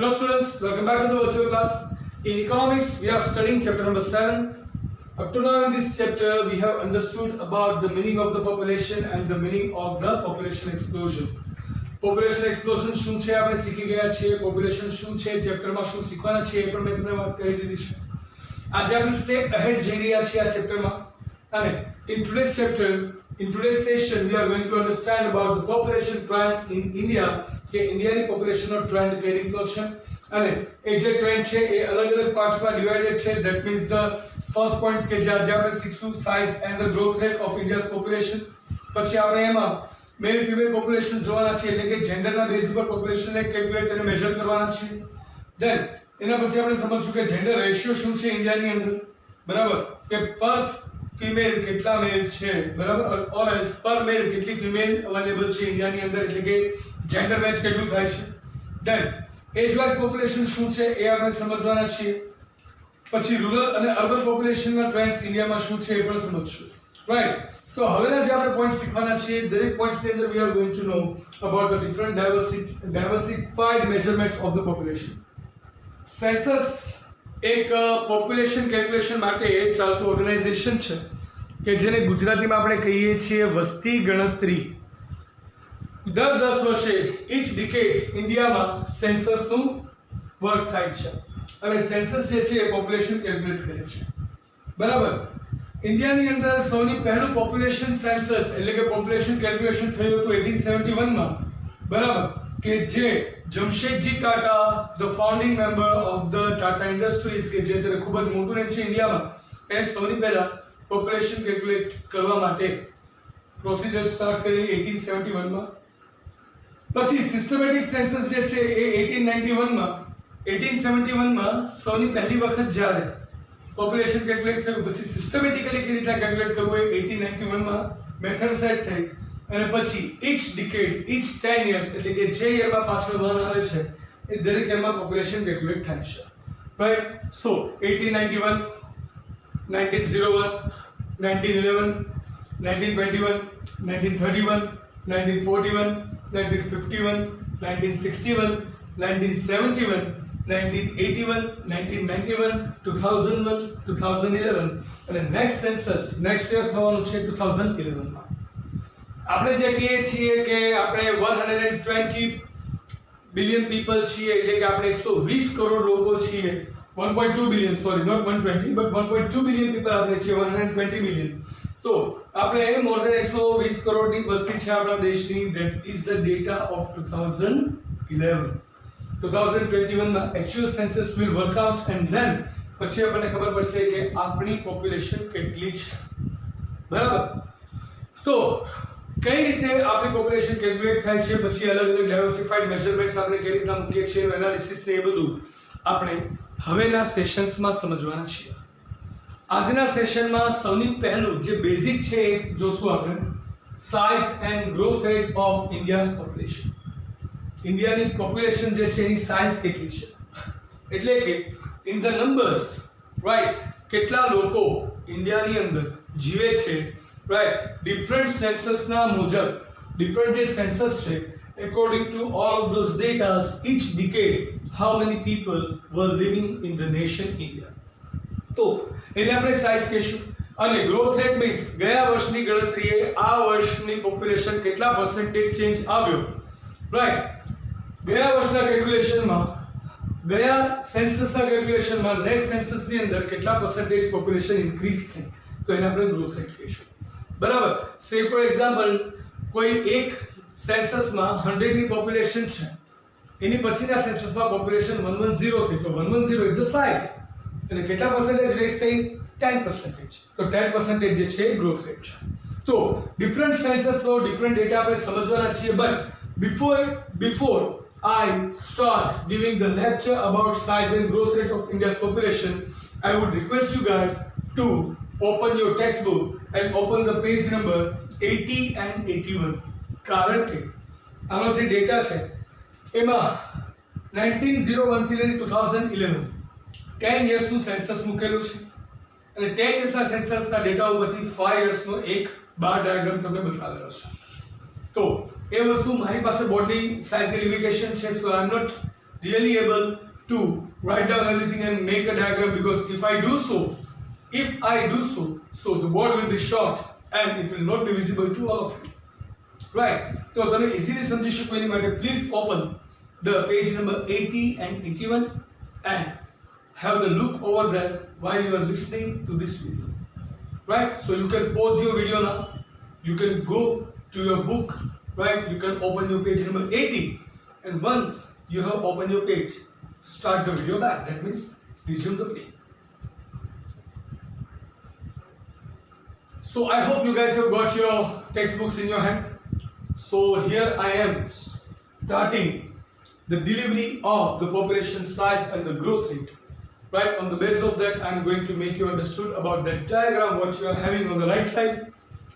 Hello students, welcome back to the virtual class. In economics, we are studying chapter number 7. Up to now in this chapter, we have understood about the meaning of the population and the meaning of the population explosion. Population explosion શું છે આપણે શીખી ગયા છીએ, population શું છે, ચેપ્ટરમાં શું શીખવાના છે એ પણ મેં તમને વાત કરી દીધી છે. આજે આપણે સ્ટેપ અહેડ જઈ રહ્યા છીએ આ ચેપ્ટરમાં અને in today's chapter, in today's session, we are going to understand about the population trends in India. કે ઇન્ડિયાની પોપ્યુલેશનનો ટ્રેન્ડ કઈ રીતનો છે અને એ જે ટ્રેન્ડ છે એ અલગ અલગ પાર્ટ્સમાં ડિવાઇડેડ છે. That means the first point કે જે આજે આપણે શીખશું size and the growth rate of India's population. પછી આપણે એમાં મેલ ફિમેલ પોપ્યુલેશન જોવાના છે એટલે કે જેન્ડરના બેઝ ઉપર પોપ્યુલેશનને કેલ્ક્યુલેટ અને મેઝર કરવાના છે. ધેન એના પછી આપણે સમજશું કે જેન્ડર રેશિયો શું છે ઇન્ડિયાની અંદર, બરાબર, કે પર ફિમેલ કેટલા મેલ છે, બરાબર, ઓર એલ્સ પર મેલ કેટલી ફિમેલ અવેલેબલ છે ઇન્ડિયાની અંદર, એટલે કે જેન્ડર મેચ કેટલું થાય છે. ધેન એજ વાઇઝ પોપ્યુલેશન શું છે એ આપણે સમજવાના છીએ. પછી રૂરલ અને અર્બન પોપ્યુલેશનના ટ્રેન્ડ્સ ઇન્ડિયામાં શું છે એ પણ સમજશું, રાઈટ. તો હવેના જે આપણે પોઈન્ટ શીખવાના છીએ દરેક પોઈન્ટ્સની અંદર we are going to know about the different diversified measurements of the population. Census એક પોપ્યુલેશન કેલ્ક્યુલેશન માટે ચાલતું ઓર્ગેનાઇઝેશન છે કે જેને ગુજરાતીમાં આપણે કહીએ છીએ વસ્તી ગણતરી. દર 10 વર્ષે ઈચ ડિકેડ ઇન્ડિયામાં સેન્સસનું વર્ક થાય છે અને સેન્સસ જે છે એ પોપ્યુલેશન કેલ્ક્યુલેટ કરે છે, બરાબર. ઇન્ડિયાની અંદર સૌથી પહેલું પોપ્યુલેશન સેન્સસ એટલે કે પોપ્યુલેશન કેલ્ક્યુલેશન થયું હતું 1871 માં, બરાબર, કે જે Jamshedji Tata the founding member of the Tata industries કે જે અત્યારે ખૂબ જ મોટું નામ છે ઇન્ડિયામાં, એ સૌથી પહેલા પોપ્યુલેશન કેલ્ક્યુલેટ કરવા માટે પ્રોસિજર સ્ટાર્ટ કરી 1871 માં. પછી સિસ્ટમેટિક સેન્સસ જે છે એ 1871 માં સૌથી પહેલી વખત જ્યારે પોપ્યુલેશન કેલ્ક્યુલેટ થયું. પછી સિસ્ટમેટિકલી કેવી રીતે કેલ્ક્યુલેટ કરવું એ 1891 માં મેથડ સેટ થઈ અને પછી ઈચ ડિકેડ ઈચ 10 years એટલે કે જે યરમાં પાછળ વન આવે છે એ દરેક યરમાં પોપ્યુલેશન કેલ્ક્યુલેટ થાય છે, રાઈટ. સો 1891, 1901, 1911, 1921, 1931, 1941, 1951, 1961, 1971, 1981, 1991, 2001, 2011 અને નેક્સ્ટ સેન્સસ નેક્સ્ટ યર થવાનું છે 2011 માં. આપણે જે કહીએ છીએ કે આપણે 120 બિલિયન પીપલ છીએ એટલે કે આપણે 120 કરોડ લોકો છીએ. 1.2 billion, sorry, not 120 but 1.2 billion people આપણે છીએ, 120 બિલિયન. તો આપણે મોર ધેન 120 કરોડની વસ્તી છે આપણા દેશની. That is the data of 2011. 2021 માં actual census will work out and then પછી આપણને ખબર પડશે કે આપણી પોપ્યુલેશન કેટલી છે, બરાબર. તો કઈ રીતે આપણી પોપ્યુલેશન કેલ્ક્યુલેટ થાય છે, પછી અલગ અલગ ડાયવર્સિફાઈડ મેઝરમેન્ટ્સ આપણે કઈ રીતના મૂકીએ છીએ, એનાલિસિસ ને એ બધું આપણે હવેના સેશન્સમાં સમજવાના છીએ. આજના સેશનમાં સૌથી પહેલું જે બેઝિક છે એ જોશું આપણે, size and growth rate of India's population. ઇન્ડિયાની પોપ્યુલેશન જે છે એની સાઇઝ કેટલી છે, એટલે કે ઇન ધ નંબર્સ, રાઈટ, કેટલા લોકો ઇન્ડિયાની અંદર જીવે છે, રાઈટ. ડિફરન્ટ સેન્સસના મુજબ ડિફરન્ટ જે સેન્સસ છે according to all of those data each decade how many people were living in the nation India. તો એટલે આપણે સાઇઝ કહીશું અને ગ્રોથ રેટ મીન્સ ગયા વર્ષની ગણતરીએ આ વર્ષની પોપ્યુલેશન કેટલા પર્સન્ટેજ ચેન્જ આવ્યો, રાઈટ. ગયા વર્ષના કેલ્ક્યુલેશનમાં, ગયા સેન્સસના કેલ્ક્યુલેશનમાં નેક્સ્ટ સેન્સસની અંદર કેટલા પર્સન્ટેજ પોપ્યુલેશન ઇન્ક્રીઝ થઈ, તો એને આપણે ગ્રોથ રેટ કહીશું, બરાબર. સે ફોર એક્ઝામ્પલ કોઈ એક સેન્સસમાં 100 ની પોપ્યુલેશન છે, એની પછીના સેન્સસમાં પોપ્યુલેશન 110 થઈ, તો 110 ઇઝ ધ સાઇઝ અને કેટલા પર્સન્ટેજ રેઝ થઈ, 10%. તો 10% જે છે એ ગ્રોથ રેટ છે. તો ડિફરન્ટ સેન્સસનો ડિફરન્ટ ડેટા આપણે સમજવાના છીએ. But before I start giving the lecture about size and growth rate of India's population, I would request you guys to open your textbook and open the page number 80 and 81. કારણ કે આનો જે data છે એમાં 1901 થી લઈને 2011 10 યર્સનું census મૂકેલું છે અને 10 યર્સના સેન્સસના ડેટા ઉપરથી 5 યર્સનો એક બાર ડાયાગ્રામ તમને બતાવેલો છે. તો એ વસ્તુ મારી પાસે બોડી સાઇઝની લિમિટેશન છે, so I am not really able to write down everything and make a diagram, because if I do so, so the board will be short and it will not be visible to all of you. Right? So તમે easily સમજી શકો એની માટે please open the page number 80 and 81 and have the look over there while you are listening to this video. Right? So you can pause your video now. You can go to your book. Right? You can open your page number 80, and once you have opened your page, start the video back. That means resume the play. So I hope you guys have got your textbooks in your hand. So here I am starting the delivery of the population size and the growth rate. Right? On the basis of that, I am going to make you understood about that diagram what you are having on the right side.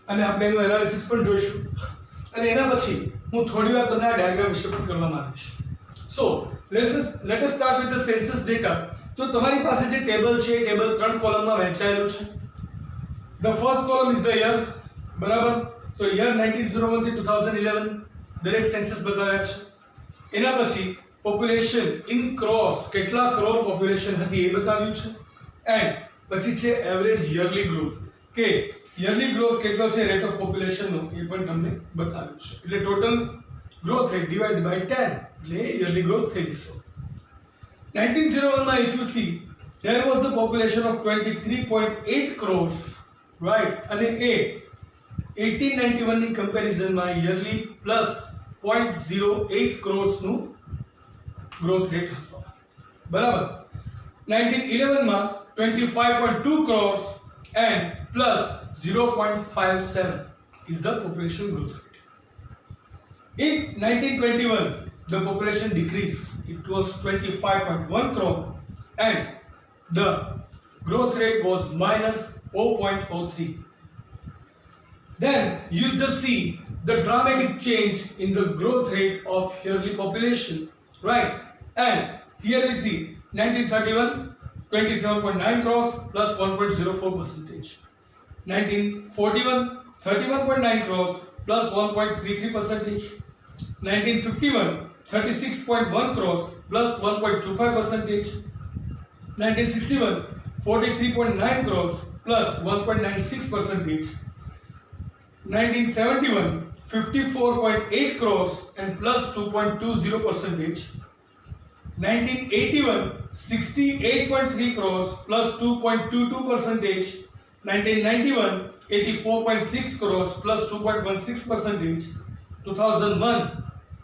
અને આપણે એનું analysis પણ જોઈશું. અને એના પછી હું થોડી વાર તમને આ ડાયાગ્રામ વિશે પણ કરવા માંગીશ. So let us start with the census data. તો તમારી પાસે જે ટેબલ છે એ ટેબલ ત્રણ કોલમમાં વહેંચાયેલું છે. The first column is the year, બરાબર? તો year 1901 થી 2011 દરેક સેન્સસ બતાવ્યા છે. એના પછી population in crores, કેટલા કરોડ population હતી એ બતાવ્યું છે. And પછી છે average yearly growth, કે yearly growth કેટલો છે rate of population નો એ પણ તમને બતાવ્યું છે. એટલે total growth rate divided by 10 એટલે yearly growth થઈ જશે. 1901 માં if you see there was the population of 23.8 crores, right? અને એ 1891 ની કમ્પેરિઝન માં yearly plus 0.08 crores નું growth rate હતો, બરાબર? 1911 માં 25.2 crores and plus 0.57 is the population growth rate. In 1921 the population decreased. It was 25.1 crore and the growth rate was minus 0.03. Then you just see the dramatic change in the growth rate of yearly population, right? And here we see 1931 27.9 crores plus 1.04 percentage. 1941 31.9 crores plus 1.33 percentage. 1951 36.1 crores plus 1.25 percentage. 1961 43.9 crores plus 1.96 percentage. 1971 54.8 crores and plus 2.20 percentage. 1981 68.3 crores plus 2.22 percentage. 1991 84.6 crores plus 2.16 percentage. 2001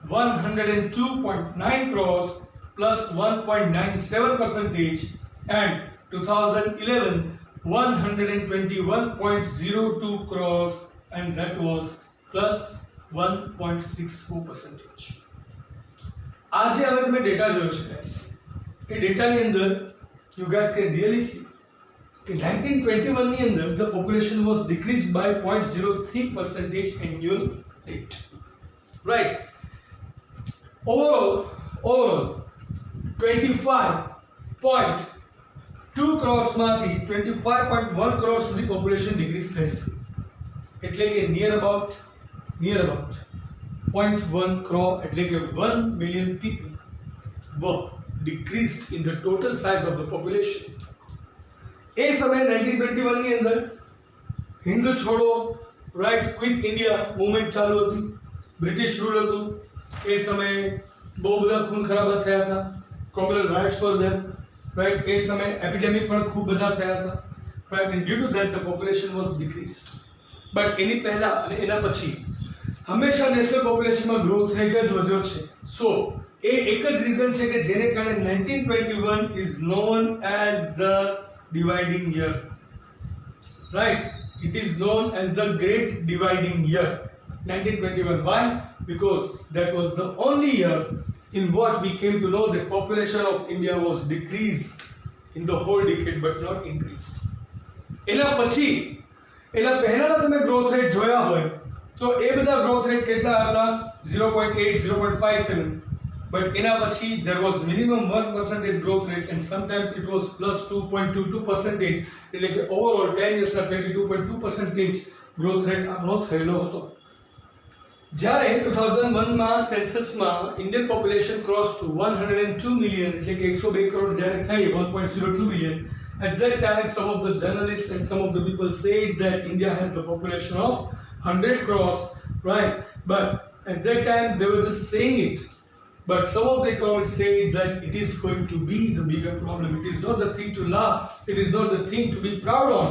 102.9 crores plus 1.97 percentage. And 2011 121.02 crores and that was plus 1.64 percentage. આજે હવે તમે data જોયો છે guys. એ ડેટાની અંદર you guys can really see કે 1921 ની અંદર the population was decreased by 0.03 percentage annual rate. Right? Overall 25.2 crores માંથી 25.1 crores સુધી population decrease થઈ હતી. એટલે કે near about 0.1 crore, એટલે કે 1 million people were decreased in the total size of the population. એ સમયે 1921 ની અંદર હિન્દ છોડો, રાઈટ, ક્વિટ ઇન્ડિયા મૂવમેન્ટ ચાલુ હતી, બ્રિટિશ રૂલ હતું. એ સમયે બહુ બધા ખૂન ખરાબા થયા હતા, communal riots were there, right. એ સમયે એપિડેમિક પણ ખૂબ બધા થયા હતા, right. And due to that the population was decreased. But એની પહેલા અને એના પછી હંમેશા નેશનલ પોપ્યુલેશનમાં ગ્રોથ રેટ જ વધ્યો છે. સો એ એક જ રીઝન છે કે જેને કારણે 1921 is known as the dividing year, right? It is known as the great dividing year, 1921. Why? Because that was the only year in what we came to know that population of India was decreased in the whole decade but not increased. એના પછી એના પહેલાના તમે growth rate જોયા હોય તો એ બધા growth rate કેટલા હતા? 0.8 0.57. But એના પછી there was minimum 1% growth rate and sometimes it was plus 2.22%. એટલે કે overall 10 years ના 22.2% growth rate આપણો થયેલો હતો. જ્યારે 2001 માં સેન્સસમાં Indian population cross to 102 million એટલે કે 102 કરોડ જ્યારે થઈ 1.02 billion. At that time, some of the journalists and some of the people said that India has the population of 100 crores, right? But at that time, they were just saying it. But some of the economists said that it is going to be the bigger problem. It is not the thing to laugh. It is not the thing to be proud on.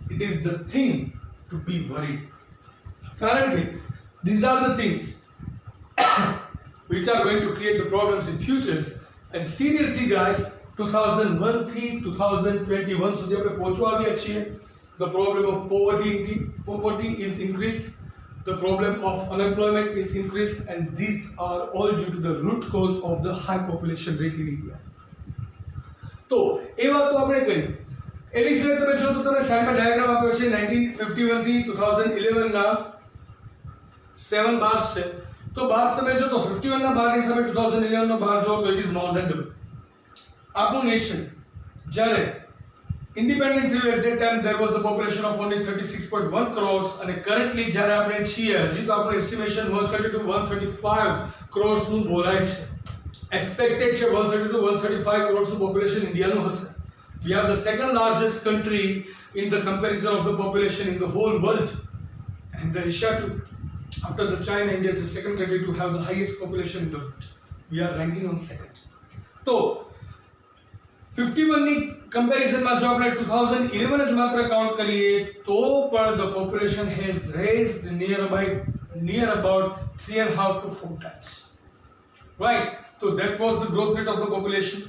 It is the thing to be worried. Currently, these are the things which are going to create the problems in futures. And seriously, guys, 2001 થી 2021 સુધી આપણે પહોંચવા આવ્યા છીએ. The problem of poverty is increased. The problem of unemployment is increased, and these are all due to the root cause of the high population rate in India. તો એ વાત તો આપણે કરી. એની સિવાય તમે જો તો તમે સાઈડમાં ડાયાગ્રામ આપ્યો છે 1951 થી 2011 ના 7 બાર્સ છે. તો બાર્સ તમે જો તો 51 ના બાર ની સામે 2011 નો બાર જો તો it is more than double. આપણું નેશન જ્યારે ઇન્ડિપેન્ડન્ટ થયું at that time there was the population of only 36.1 crores અને કરન્ટલી જ્યારે આપણે છીએ હજી તો આપણું એસ્ટિમેશન 130 to 135 crores નું બોલાય છે. એક્સપેક્ટેડ છે 130 to 135 crores નું પોપ્યુલેશન ઇન્ડિયાનું હશે. We are the second largest country in the comparison of the population in the whole world, and the Asia too. After the China, India is the second country to have the highest population in the world. We are ranking on second. તો 51 ની કમ્પેરિઝનમાં જો આપણે 2011 જ માત્ર count કરીએ તો પણ the population has raised near about 3.5 to 4 times. Right? So that was the growth rate of the population.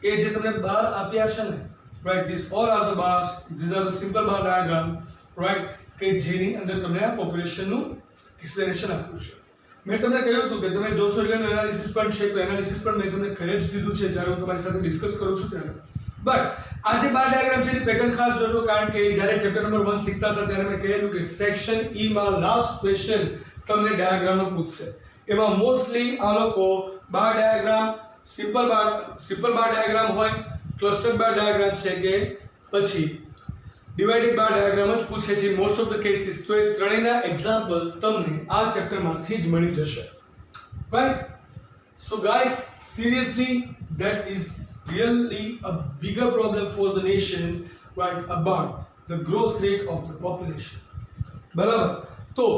એ જે તમને બાર આપ્યા છે ને, right, these all are the bars, these are the simple bar diagram, right, કે જેની અંદર તમને આ પોપ્યુલેશનનું એક્સપ્લેનેશન આપ્યું છે. મેં તમને કહ્યું હતું કે તમે જોશો એટલે એનાલિસિસ પણ છે, તો એનાલિસિસ પણ મેં તમને કહી જ દીધું છે જ્યારે હું તમારી સાથે ડિસ્કસ કરું છું ત્યારે. બટ આ જે બાર ડાયાગ્રામ છે એની પેટર્ન ખાસ જોજો, કારણ કે જ્યારે ચેપ્ટર નંબર 1 શીખતા હતા ત્યારે મેં કહેલું કે સેક્શન ઈ માં લાસ્ટ ક્વેશ્ચન તમને ડાયાગ્રામનો પૂછશે. એમાં મોસ્ટલી આ લોકો બાર ડાયાગ્રામ સિમ્પલ બાર ડાયાગ્રામ હોય, ક્લસ્ટર બાર ડાયાગ્રામ છે કે પછી ડિવાઇડેડ બાર ડાયાગ્રામ જ પૂછે છે મોસ્ટ ઓફ ધ કેસીસ. તો એ ત્રણેયના એક્ઝામ્પલ તમને આ ચેપ્ટરમાંથી જ મળી જશે. Right? So guys, seriously that is really a bigger problem for the nation, right, about the growth rate of the population. બરાબર? તો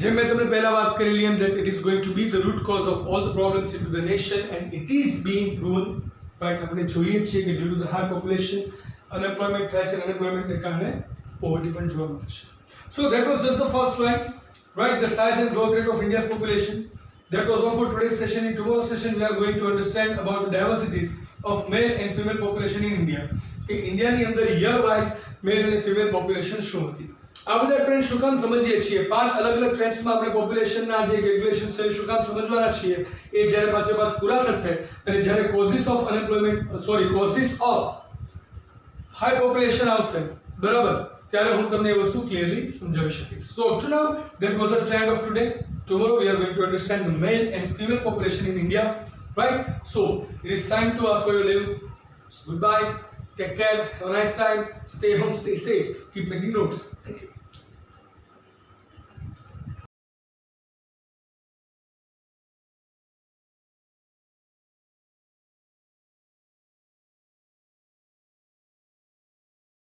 જેમ મેં તમને પહેલા વાત કરેલી એમ that it is going to be the root cause of all the problems into the nation, and it is being proven, right? આપણે જોઈએ છીએ કે due to the high population unemployment થાય છે, unemployment ને કારણે poverty પણ જોવા મળે છે. So that was just the first one, right? The size and growth rate of India's population. That was all for today's session. In tomorrow's session we are going to understand about the diversities of male and female population in India. કે ઇન્ડિયાની અંદર year wise male અને female population શું હતી. આ બધા trend શું કામ સમજીએ છીએ? 5 અલગ અલગ ટ્રેન્ડ્સમાં આપણે પોપ્યુલેશનના જે કેલ્ક્યુલેશન છે શું કામ સમજવાના છીએ? એ જ્યારે પાંચે પાંચ પૂરા થશે અને જ્યારે કોઝિસ ઓફ હાઈ પોપ્યુલેશન આવશે, બરાબર, ત્યારે હું તમને એ વસ્તુ ક્લિયરલી સમજાવી શકીશ. સો up to now that was the trend of today. Tomorrow we are going to understand the male and female population in India, right? So it is time to ask where you live. So goodbye, take care, have a nice time, stay home, stay safe, keep making notes. Thank you.